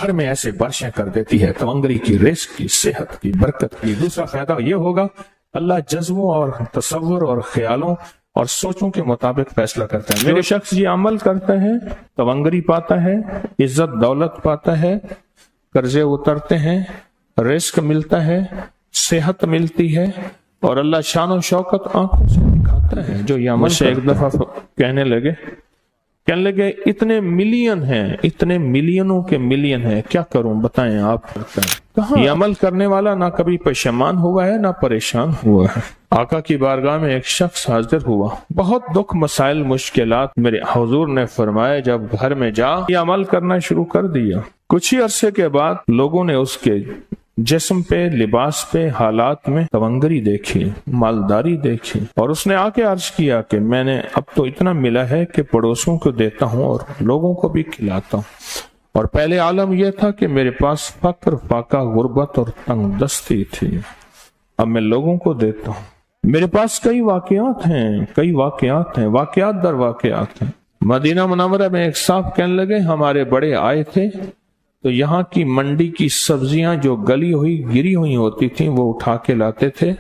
گھر میں ایسے بارشیں کر دیتی ہے تونگری کی، رزق کی، صحت کی، برکت کی۔ دوسرا فائدہ یہ ہوگا اللہ جذبوں اور تصور اور خیالوں اور سوچوں کے مطابق فیصلہ کرتا ہے۔ جو شخص یہ عمل کرتا ہے تونگری پاتا ہے، عزت دولت پاتا ہے، قرضے اترتے ہیں، رزق ملتا ہے، صحت ملتی ہے، اور اللہ شان و شوکت آنکھوں سے دکھاتا ہے۔ جو یہ عمل سے ایک دفعہ کہنے لگے اتنے ملین ہیں، اتنے ملینوں کے ملین ہیں، کیا کروں بتائیں آپ؟ کہاں یہ عمل کرنے والا نہ کبھی پشیمان ہوا ہے نہ پریشان ہوا ہے۔ آقا کی بارگاہ میں ایک شخص حاضر ہوا، بہت دکھ مسائل مشکلات میرے حضور نے فرمایا جب گھر میں جا یہ عمل کرنا شروع کر دیا۔ کچھ ہی عرصے کے بعد لوگوں نے اس کے جسم پہ، لباس پہ، حالات میں تونگری دیکھی، مالداری دیکھی، اور اس نے آ کے عرض کیا کہ میں نے اب تو اتنا ملا ہے کہ پڑوسوں کو دیتا ہوں اور لوگوں کو بھی کھلاتا ہوں، اور پہلے عالم یہ تھا کہ میرے پاس فقر، فاقہ، غربت اور تنگ دستی تھی، اب میں لوگوں کو دیتا ہوں۔ میرے پاس کئی واقعات ہیں، واقعات در واقعات ہیں۔ مدینہ منورہ میں ایک صاحب کہنے لگے ہمارے بڑے آئے تھے تو یہاں کی منڈی کی سبزیاں جو گری ہوئی ہوتی تھیں وہ اٹھا کے لاتے تھے،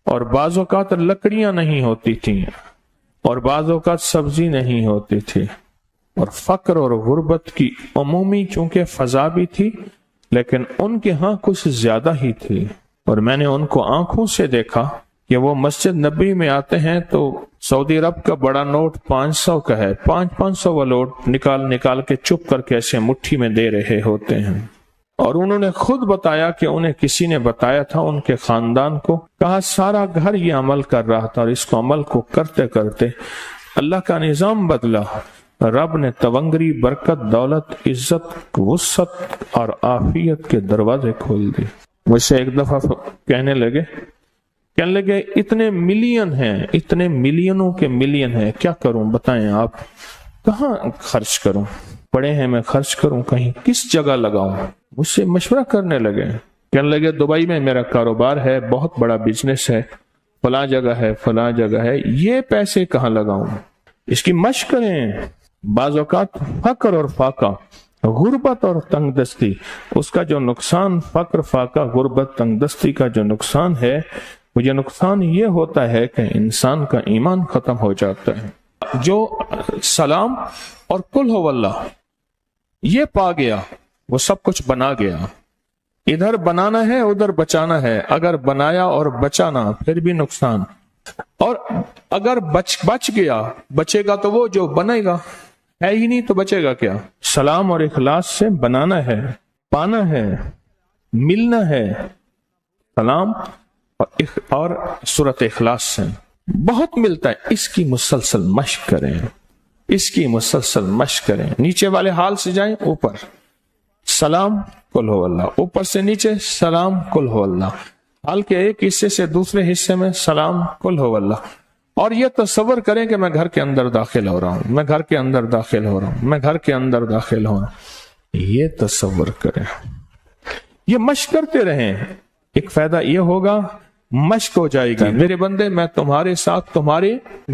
اور بعض اوقات لکڑیاں نہیں ہوتی تھیں اور بعض اوقات سبزی نہیں ہوتی تھی، اور فقر اور غربت کی عمومی چونکہ فضا بھی تھی لیکن ان کے ہاں کچھ زیادہ ہی تھی، اور میں نے ان کو آنکھوں سے دیکھا کہ وہ مسجد نبی میں آتے ہیں تو سعودی عرب کا بڑا نوٹ 500 کا ہے، 500 وہ نوٹ نکال کے چپ کر کے ایسے مٹھی میں دے رہے ہوتے ہیں، اور انہوں نے خود بتایا کہ انہیں کسی نے بتایا تھا ان کے خاندان کو، کہا سارا گھر یہ عمل کر رہا تھا، اور اس کو عمل کو کرتے کرتے اللہ کا نظام بدلا، رب نے تونگری، برکت، دولت، عزت، وسعت اور عافیت کے دروازے کھول دیے۔ مجھ سے ایک دفعہ کہنے لگے اتنے ملین ہیں، اتنے ملینوں کے ملین ہیں، کیا کروں بتائیں آپ؟ کہاں خرچ کروں؟ پڑے ہیں میں خرچ کروں کہیں، کس جگہ لگاؤں؟ مجھ سے مشورہ کرنے لگے، کہنے لگے دبئی میں میرا کاروبار ہے، بہت بڑا بزنس ہے، فلاں جگہ ہے، یہ پیسے کہاں لگاؤں؟ اس کی مشق کریں۔ بعض اوقات فقر اور فاقہ، غربت اور تنگ دستی، اس کا جو نقصان، فقر، فاقہ، غربت، تنگ دستی کا جو نقصان ہے، وہ یہ نقصان یہ ہوتا ہے کہ انسان کا ایمان ختم ہو جاتا ہے۔ جو سلام اور قل ہو اللہ یہ پا گیا وہ سب کچھ بنا گیا، ادھر بنانا ہے ادھر بچانا ہے، اگر بنایا اور بچانا پھر بھی نقصان، اور اگر بچ گیا، بچے گا تو وہ جو بنے گا، ہے ہی نہیں تو بچے گا کیا؟ سلام اور اخلاص سے بنانا ہے، پانا ہے، ملنا ہے، سلام اور سورت اخلاص سے بہت ملتا ہے۔ اس کی مسلسل مشق کریں، نیچے والے حال سے جائیں اوپر، سلام قل ہو اللہ، اوپر سے نیچے سلام قل ہو اللہ، حال کے ایک حصے سے دوسرے حصے میں سلام قل ہو اللہ، اور یہ تصور کریں کہ میں گھر کے اندر داخل ہو رہا ہوں، میں گھر کے اندر داخل ہو رہا ہوں، میں گھر کے اندر داخل ہو رہا ہوں، یہ تصور کریں، یہ مشق کرتے رہیں۔ ایک فائدہ یہ ہوگا مشق ہو جائے گی۔ میرے بندے میں تمہارے ساتھ تمہارے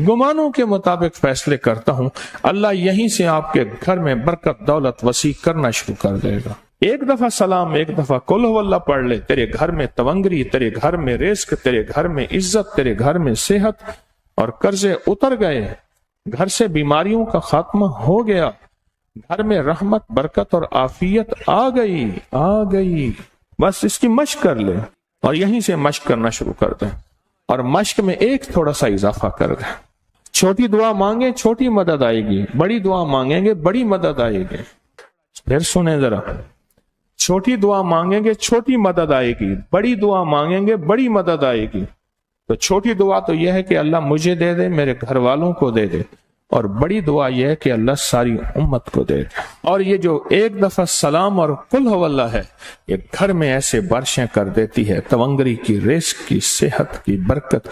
گمانوں کے مطابق فیصلے کرتا ہوں، اللہ یہیں سے آپ کے گھر میں برکت، دولت وسیع کرنا شروع کر دے گا۔ ایک دفعہ سلام، ایک دفعہ قل ہو اللہ پڑھ لے، تیرے گھر میں تونگری، تیرے گھر میں رزق، تیرے گھر میں عزت، تیرے گھر میں صحت اور قرضے اتر گئے، گھر سے بیماریوں کا خاتمہ ہو گیا، گھر میں رحمت، برکت اور عافیت آ گئی۔ بس اس کی مشق کر لے، اور یہیں سے مشق کرنا شروع کر دیں، اور مشق میں ایک تھوڑا سا اضافہ کر دیں۔ چھوٹی دعا مانگیں چھوٹی مدد آئے گی، بڑی دعا مانگیں گے بڑی مدد آئے گی۔ پھر سنیں ذرا، چھوٹی دعا مانگیں گے چھوٹی مدد آئے گی، بڑی دعا مانگیں گے بڑی مدد آئے گی۔ تو چھوٹی دعا تو یہ ہے کہ اللہ مجھے دے دے، میرے گھر والوں کو دے دے، اور بڑی دعا یہ ہے کہ اللہ ساری امت کو دے دے۔ اور یہ جو ایک دفعہ سلام اور قل ہو اللہ ہے، یہ گھر میں ایسے بارشیں کر دیتی ہے تونگری کی، رزق کی، صحت کی، برکت